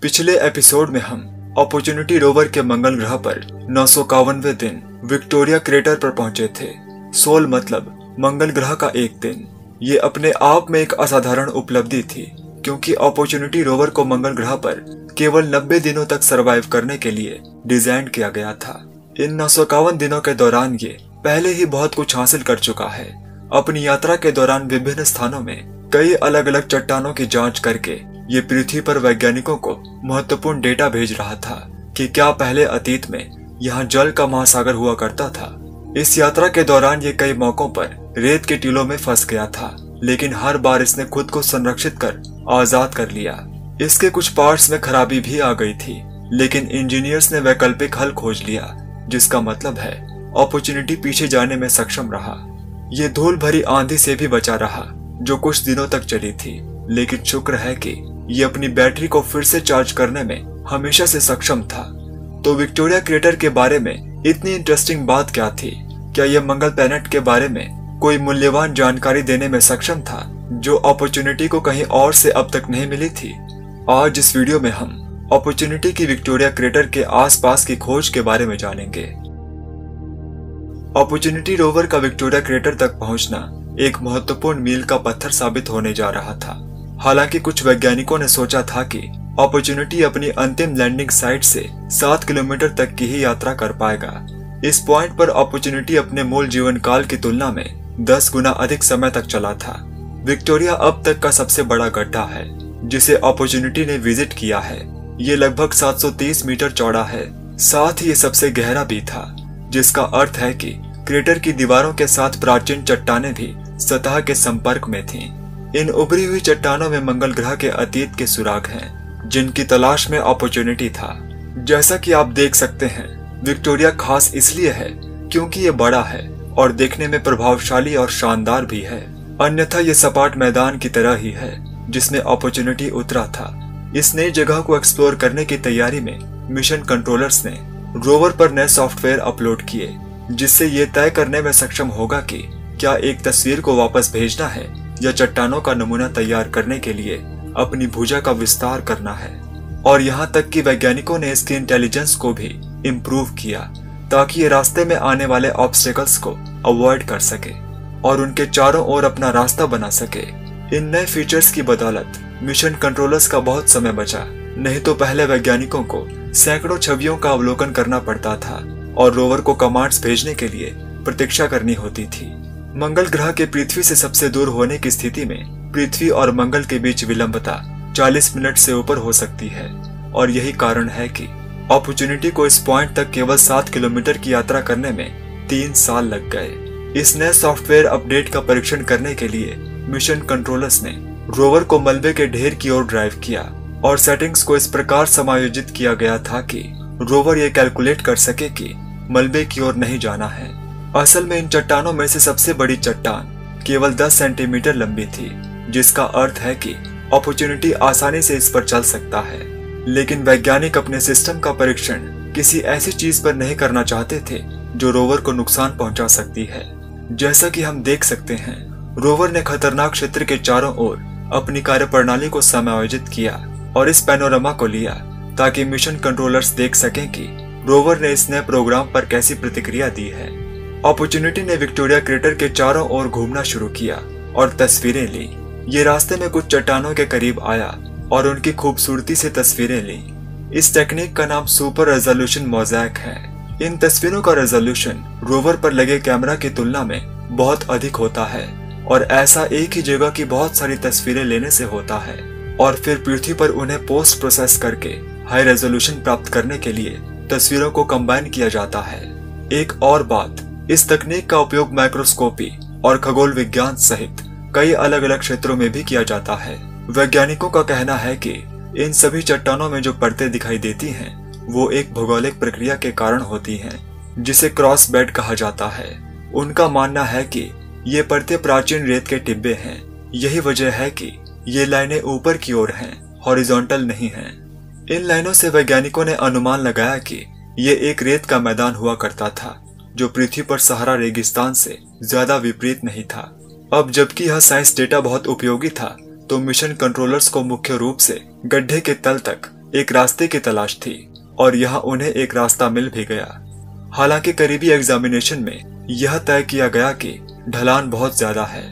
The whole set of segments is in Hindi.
पिछले एपिसोड में हम अपॉर्चुनिटी रोवर के मंगल ग्रह पर 951वें दिन विक्टोरिया क्रेटर पर पहुंचे थे। सोल मतलब मंगल ग्रह का एक दिन। ये अपने आप में एक असाधारण उपलब्धि थी, क्योंकि अपॉर्चुनिटी रोवर को मंगल ग्रह पर केवल 90 दिनों तक सरवाइव करने के लिए डिजाइन किया गया था। इन 951 दिनों के दौरान ये पहले ही बहुत कुछ हासिल कर चुका है। अपनी यात्रा के दौरान विभिन्न स्थानों में कई अलग अलग चट्टानों की जांच करके ये पृथ्वी पर वैज्ञानिकों को महत्वपूर्ण डेटा भेज रहा था कि क्या पहले अतीत में यहाँ जल का महासागर हुआ करता था। इस यात्रा के दौरान ये कई मौकों पर रेत के टीलों में फंस गया था, लेकिन हर बार इसने खुद को संरक्षित कर आजाद कर लिया। इसके कुछ पार्ट्स में खराबी भी आ गई थी, लेकिन इंजीनियर्स ने वैकल्पिक हल खोज लिया, जिसका मतलब है अपॉर्चुनिटी पीछे जाने में सक्षम रहा। ये धूल भरी आंधी से भी बचा रहा, जो कुछ दिनों तक चली थी, लेकिन शुक्र है कि ये अपनी बैटरी को फिर से चार्ज करने में हमेशा से सक्षम था। तो विक्टोरिया क्रेटर के बारे में इतनी इंटरेस्टिंग बात क्या थी? क्या यह मंगल प्लैनेट के बारे में कोई मूल्यवान जानकारी देने में सक्षम था, जो अपॉर्चुनिटी को कहीं और से अब तक नहीं मिली थी? आज इस वीडियो में हम अपॉर्चुनिटी की विक्टोरिया क्रेटर के आसपास की खोज के बारे में जानेंगे। अपॉर्चुनिटी रोवर का विक्टोरिया क्रेटर तक पहुंचना एक महत्वपूर्ण मील का पत्थर साबित होने जा रहा था। हालांकि कुछ वैज्ञानिकों ने सोचा था कि अपॉर्चुनिटी अपनी अंतिम लैंडिंग साइट से 7 किलोमीटर तक की ही यात्रा कर पाएगा। इस पॉइंट पर अपॉर्चुनिटी अपने मूल जीवन काल की तुलना में 10 गुना अधिक समय तक चला था। विक्टोरिया अब तक का सबसे बड़ा गड्ढा है जिसे अपॉर्चुनिटी ने विजिट किया है। ये लगभग 730 मीटर चौड़ा है, साथ ही ये सबसे गहरा भी था, जिसका अर्थ है कि क्रेटर की दीवारों के साथ प्राचीन चट्टानें भी सतह के संपर्क में थीं। इन उभरी हुई चट्टानों में मंगल ग्रह के अतीत के सुराग हैं, जिनकी तलाश में अपॉर्चुनिटी था। जैसा कि आप देख सकते हैं, विक्टोरिया खास इसलिए है क्योंकि ये बड़ा है और देखने में प्रभावशाली और शानदार भी है। अन्यथा ये सपाट मैदान की तरह ही है जिसमें अपॉर्चुनिटी उतरा था। इस नई जगह को एक्सप्लोर करने की तैयारी में मिशन कंट्रोलर्स ने रोवर पर नए सॉफ्टवेयर अपलोड किए, जिससे ये तय करने में सक्षम होगा कि क्या एक तस्वीर को वापस भेजना है या चट्टानों का नमूना तैयार करने के लिए अपनी भुजा का विस्तार करना है। और यहाँ तक कि वैज्ञानिकों ने इसकी इंटेलिजेंस को भी इम्प्रूव किया, ताकि ये रास्ते में आने वाले ऑब्स्टेकल्स को अवॉइड कर सके और उनके चारों ओर अपना रास्ता बना सके। इन नए फीचर्स की बदौलत मिशन कंट्रोलर्स का बहुत समय बचा, नहीं तो पहले वैज्ञानिकों को सैकड़ों छवियों का अवलोकन करना पड़ता था और रोवर को कमांड्स भेजने के लिए प्रतीक्षा करनी होती थी। मंगल ग्रह के पृथ्वी से सबसे दूर होने की स्थिति में पृथ्वी और मंगल के बीच विलंबता 40 मिनट से ऊपर हो सकती है, और यही कारण है कि अपॉर्चुनिटी को इस पॉइंट तक केवल 7 किलोमीटर की यात्रा करने में 3 साल लग गए। इस नए सॉफ्टवेयर अपडेट का परीक्षण करने के लिए मिशन कंट्रोलर्स ने रोवर को मलबे के ढेर की ओर ड्राइव किया और सेटिंग्स को इस प्रकार समायोजित किया गया था कि रोवर ये कैलकुलेट कर सके कि मलबे की ओर नहीं जाना है। असल में इन चट्टानों में से सबसे बड़ी चट्टान केवल 10 सेंटीमीटर लंबी थी, जिसका अर्थ है कि अपॉर्चुनिटी आसानी से इस पर चल सकता है। लेकिन वैज्ञानिक अपने सिस्टम का परीक्षण किसी ऐसी चीज पर नहीं करना चाहते थे जो रोवर को नुकसान पहुंचा सकती है। जैसा कि हम देख सकते हैं, रोवर ने खतरनाक क्षेत्र के चारों ओर अपनी कार्यप्रणाली को समायोजित किया और इस पैनोरामा को लिया, ताकि मिशन कंट्रोलर्स देख सकें कि रोवर ने इस नए प्रोग्राम पर कैसी प्रतिक्रिया दी है। अपॉर्चुनिटी ने विक्टोरिया क्रेटर के चारों ओर घूमना शुरू किया और तस्वीरें ली। ये रास्ते में कुछ चट्टानों के करीब आया और उनकी खूबसूरती से तस्वीरें ली। इस टेक्निक का नाम सुपर रेजोल्यूशन मोज़ेक है। इन तस्वीरों का रेजोल्यूशन रोवर पर लगे कैमरा की तुलना में बहुत अधिक होता है, और ऐसा एक ही जगह की बहुत सारी तस्वीरें लेने से होता है और फिर पृथ्वी पर उन्हें पोस्ट प्रोसेस करके हाई रेजोल्यूशन प्राप्त करने के लिए तस्वीरों को कंबाइन किया जाता है। एक और बात, इस तकनीक का उपयोग माइक्रोस्कोपी और खगोल विज्ञान सहित कई अलग अलग क्षेत्रों में भी किया जाता है। वैज्ञानिकों का कहना है कि इन सभी चट्टानों में जो परतें दिखाई देती हैं, वो एक भौगोलिक प्रक्रिया के कारण होती हैं, जिसे क्रॉस बेड कहा जाता है। उनका मानना है कि ये परतें प्राचीन रेत के टिब्बे हैं। यही वजह है कि ये लाइनें ऊपर की ओर हैं, हॉरिजॉन्टल नहीं हैं। इन लाइनों से वैज्ञानिकों ने अनुमान लगाया कि ये एक रेत का मैदान हुआ करता था, जो पृथ्वी पर सहारा रेगिस्तान से ज्यादा विपरीत नहीं था। अब जबकि यह साइंस डेटा बहुत उपयोगी था, तो मिशन कंट्रोलर्स को मुख्य रूप से गड्ढे के तल तक एक रास्ते की तलाश थी और यहाँ उन्हें एक रास्ता मिल भी गया। हालांकि करीबी एग्जामिनेशन में यह तय किया गया कि ढलान बहुत ज्यादा है।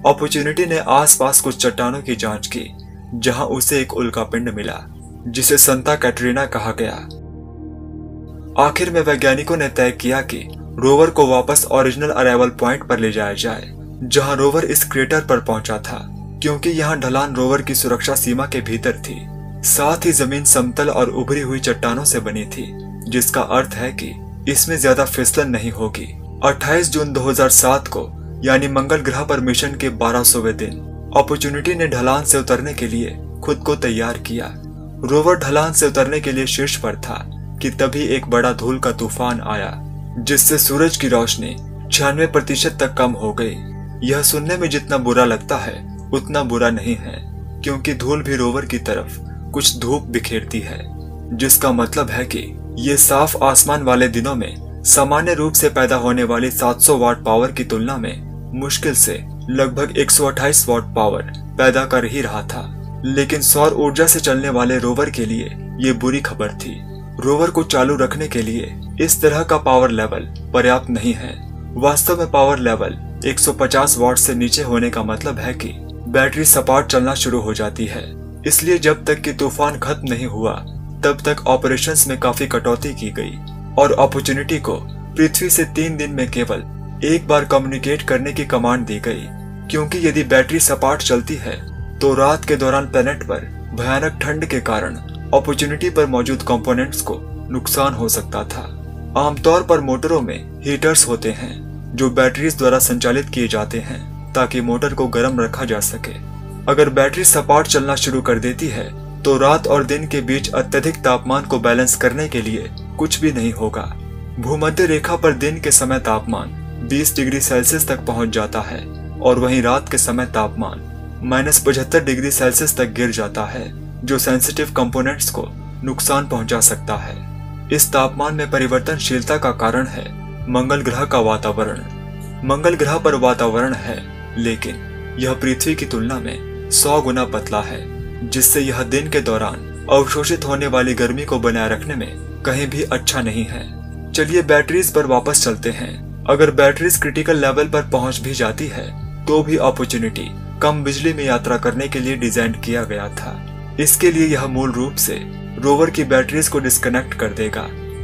अपॉर्चुनिटी ने आसपास कुछ चट्टानों की जांच की जहां उसे एक उल्कापिंड मिला जिसे संता कैटरीना कहा गया। आखिर में वैज्ञानिकों ने तय किया कि रोवर को वापस ओरिजिनल अराइवल पॉइंट पर ले जाया जाए जहां रोवर इस क्रेटर पर पहुंचा था, क्योंकि यहां ढलान रोवर की सुरक्षा सीमा के भीतर थी। साथ ही जमीन समतल और उभरी हुई चट्टानों से बनी थी, जिसका अर्थ है कि इसमें ज्यादा फिसलन नहीं होगी। 28 जून 2007 को यानी मंगल ग्रह पर मिशन के 1200वें दिन अपॉर्चुनिटी ने ढलान से उतरने के लिए खुद को तैयार किया। रोवर ढलान से उतरने के लिए शीर्ष पर था कि तभी एक बड़ा धूल का तूफान आया जिससे सूरज की रोशनी 96% तक कम हो गई। यह सुनने में जितना बुरा लगता है उतना बुरा नहीं है, क्योंकि धूल भी रोवर की तरफ कुछ धूप बिखेरती है, जिसका मतलब है कि ये साफ आसमान वाले दिनों में सामान्य रूप से पैदा होने वाली 700 वाट पावर की तुलना में मुश्किल से लगभग 128 वाट पावर पैदा कर ही रहा था। लेकिन सौर ऊर्जा से चलने वाले रोवर के लिए ये बुरी खबर थी। रोवर को चालू रखने के लिए इस तरह का पावर लेवल पर्याप्त नहीं है। वास्तव में पावर लेवल 150 वाट से नीचे होने का मतलब है कि बैटरी सपाट चलना शुरू हो जाती है। इसलिए जब तक कि तूफान खत्म नहीं हुआ तब तक ऑपरेशंस में काफी कटौती की गई और अपॉर्चुनिटी को पृथ्वी से 3 दिन में केवल एक बार कम्युनिकेट करने की कमांड दी गई, क्योंकि यदि बैटरी सपाट चलती है तो रात के दौरान प्लेनेट पर भयानक ठंड के कारण अपॉर्चुनिटी पर मौजूद कंपोनेंट्स को नुकसान हो सकता था। आमतौर पर मोटरों में हीटर्स होते हैं जो बैटरीज द्वारा संचालित किए जाते हैं ताकि मोटर को गर्म रखा जा सके। अगर बैटरी सपाट चलना शुरू कर देती है तो रात और दिन के बीच अत्यधिक तापमान को बैलेंस करने के लिए कुछ भी नहीं होगा। भूमध्य रेखा पर दिन के समय तापमान 20 डिग्री सेल्सियस तक पहुंच जाता है और वहीं रात के समय तापमान -75 डिग्री सेल्सियस तक गिर जाता है, जो सेंसिटिव कंपोनेंट्स को नुकसान पहुंचा सकता है। इस तापमान में परिवर्तनशीलता का कारण है मंगल ग्रह का वातावरण। मंगल ग्रह पर वातावरण है, लेकिन यह पृथ्वी की तुलना में 100 गुना पतला है, जिससे यह दिन के दौरान अवशोषित होने वाली गर्मी को बनाए रखने में कहीं भी अच्छा नहीं है। चलिए बैटरीज पर वापस चलते हैं। अगर बैटरीज क्रिटिकल लेवल पर पहुंच भी जाती है तो भी अपॉर्चुनिटी कम बिजली में यात्रा करने के लिए डिजाइन किया गया था। इसके लिए यह मूल रूप से रोवर की बैटरीज को डिस्कनेक्ट कर देगा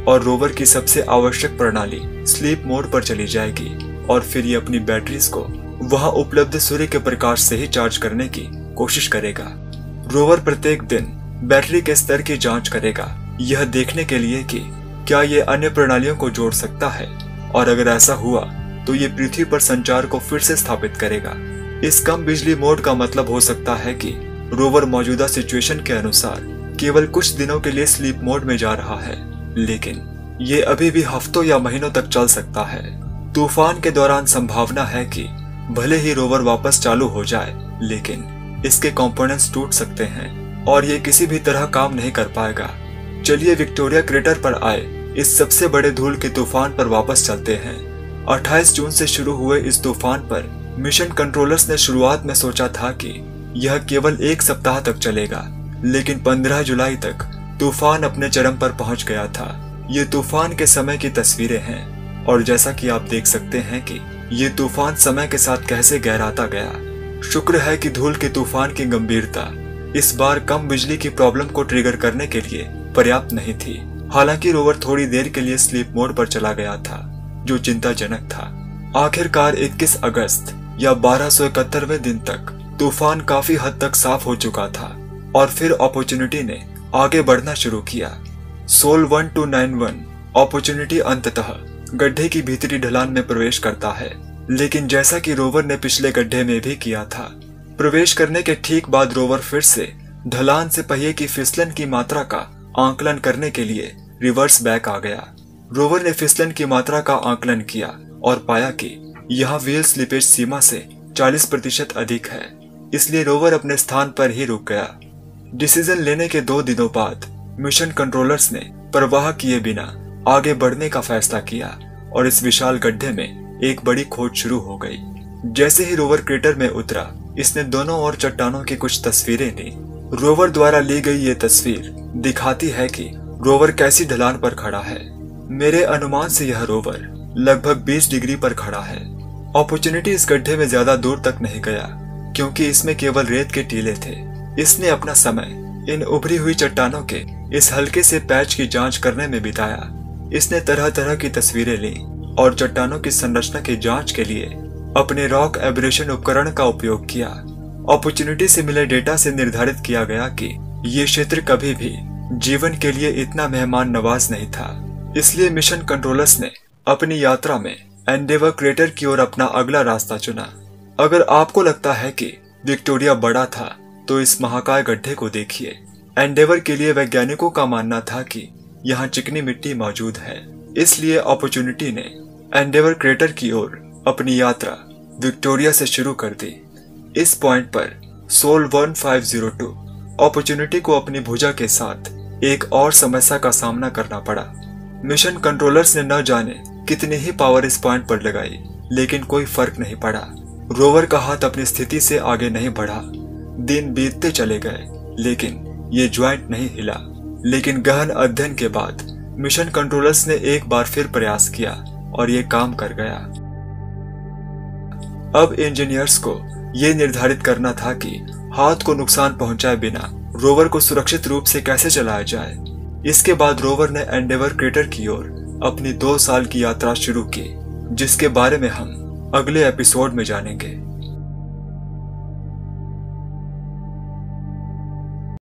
और रोवर की सबसे आवश्यक प्रणाली स्लीप मोड पर चली जाएगी और फिर ये अपनी बैटरीज को वहां उपलब्ध सूर्य के प्रकाश से ही चार्ज करने की कोशिश करेगा। रोवर प्रत्येक दिन बैटरी के स्तर की जांच करेगा, यह देखने के लिए कि क्या ये अन्य प्रणालियों को जोड़ सकता है, और अगर ऐसा हुआ तो ये पृथ्वी पर संचार को फिर से स्थापित करेगा। इस कम बिजली मोड का मतलब हो सकता है कि रोवर मौजूदा सिचुएशन के अनुसार केवल कुछ दिनों के लिए स्लीप मोड में जा रहा है, लेकिन ये अभी भी हफ्तों या महीनों तक चल सकता है। तूफान के दौरान संभावना है कि भले ही रोवर वापस चालू हो जाए, लेकिन इसके कंपोनेंट्स टूट सकते हैं और ये किसी भी तरह काम नहीं कर पाएगा। चलिए विक्टोरिया क्रेटर पर आए इस सबसे बड़े धूल के तूफान पर वापस चलते हैं। 28 जून से शुरू हुए इस तूफान पर मिशन कंट्रोलर्स ने शुरुआत में सोचा था कि यह केवल 1 सप्ताह तक चलेगा, लेकिन 15 जुलाई तक तूफान अपने चरम पर पहुंच गया था। ये तूफान के समय की तस्वीरें हैं और जैसा कि आप देख सकते हैं कि ये तूफान समय के साथ कैसे गहराता गया। शुक्र है कि धूल के तूफान की गंभीरता इस बार कम बिजली की प्रॉब्लम को ट्रिगर करने के लिए पर्याप्त नहीं थी। हालांकि रोवर थोड़ी देर के लिए स्लीप मोड पर चला गया था, जो चिंताजनक था। आखिरकार 21 अगस्त या 1271वें दिन तक तूफान काफी हद तक साफ हो चुका था और फिर अपॉर्चुनिटी ने आगे बढ़ना शुरू किया। सोल 1291 अपॉर्चुनिटी अंततः गड्ढे की भीतरी ढलान में प्रवेश करता है, लेकिन जैसा कि रोवर ने पिछले गड्ढे में भी किया था, प्रवेश करने के ठीक बाद रोवर फिर से ढलान से पहिए की फिसलन की मात्रा का आंकलन करने के लिए रिवर्स बैक आ गया। रोवर ने फिसलन की मात्रा का आंकलन किया और पाया कि यह व्हील स्लिपेज सीमा से 40% अधिक है, इसलिए रोवर अपने स्थान पर ही रुक गया। डिसीजन लेने के 2 दिनों बाद मिशन कंट्रोलर्स ने परवाह किए बिना आगे बढ़ने का फैसला किया और इस विशाल गड्ढे में एक बड़ी खोज शुरू हो गई। जैसे ही रोवर क्रेटर में उतरा, इसने दोनों ओर चट्टानों की कुछ तस्वीरें ली। रोवर द्वारा ली गई ये तस्वीर दिखाती है कि रोवर कैसी ढलान पर खड़ा है। मेरे अनुमान से यह रोवर लगभग 20 डिग्री पर खड़ा है। अपॉर्चुनिटी इस गड्ढे में ज्यादा दूर तक नहीं गया क्योंकि इसमें केवल रेत के टीले थे। इसने अपना समय इन उभरी हुई चट्टानों के इस हल्के से पैच की जांच करने में बिताया। इसने तरह तरह की तस्वीरें ली और चट्टानों की संरचना की जांच के लिए अपने रॉक एब्रेशन उपकरण का उपयोग किया। अपॉर्चुनिटी से मिले डेटा से निर्धारित किया गया कि ये क्षेत्र कभी भी जीवन के लिए इतना मेहमान नवाज नहीं था। इसलिए मिशन कंट्रोलर्स ने अपनी यात्रा में एंडेवर क्रेटर की ओर अपना अगला रास्ता चुना। अगर आपको लगता है कि विक्टोरिया बड़ा था तो इस महाकाय गड्ढे को देखिए। एंडेवर के लिए वैज्ञानिकों का मानना था कि यहाँ चिकनी मिट्टी मौजूद है, इसलिए अपॉर्चुनिटी ने एंडेवर क्रेटर की ओर अपनी यात्रा विक्टोरिया से शुरू कर दी। इस पॉइंट पर सोल 1502 अपॉर्चुनिटी को अपनी भुजा के साथ एक और समस्या का सामना करना पड़ा। मिशन कंट्रोलर्स ने न जाने कितनी ही पावर इस पॉइंट पर लगाई, लेकिन कोई फर्क नहीं पड़ा। रोवर का हाथ अपनी स्थिति से आगे नहीं बढ़ा। दिन बीतते चले गए, लेकिन ये ज्वाइंट नहीं हिला। लेकिन गहन अध्ययन के बाद मिशन कंट्रोलर्स ने एक बार फिर प्रयास किया और ये काम कर गया। अब इंजीनियर्स को ये निर्धारित करना था कि हाथ को नुकसान पहुंचाए बिना रोवर को सुरक्षित रूप से कैसे चलाया जाए। इसके बाद रोवर ने एंडेवर क्रेटर की ओर अपनी 2 साल की यात्रा शुरू की, जिसके बारे में हम अगले एपिसोड में जानेंगे।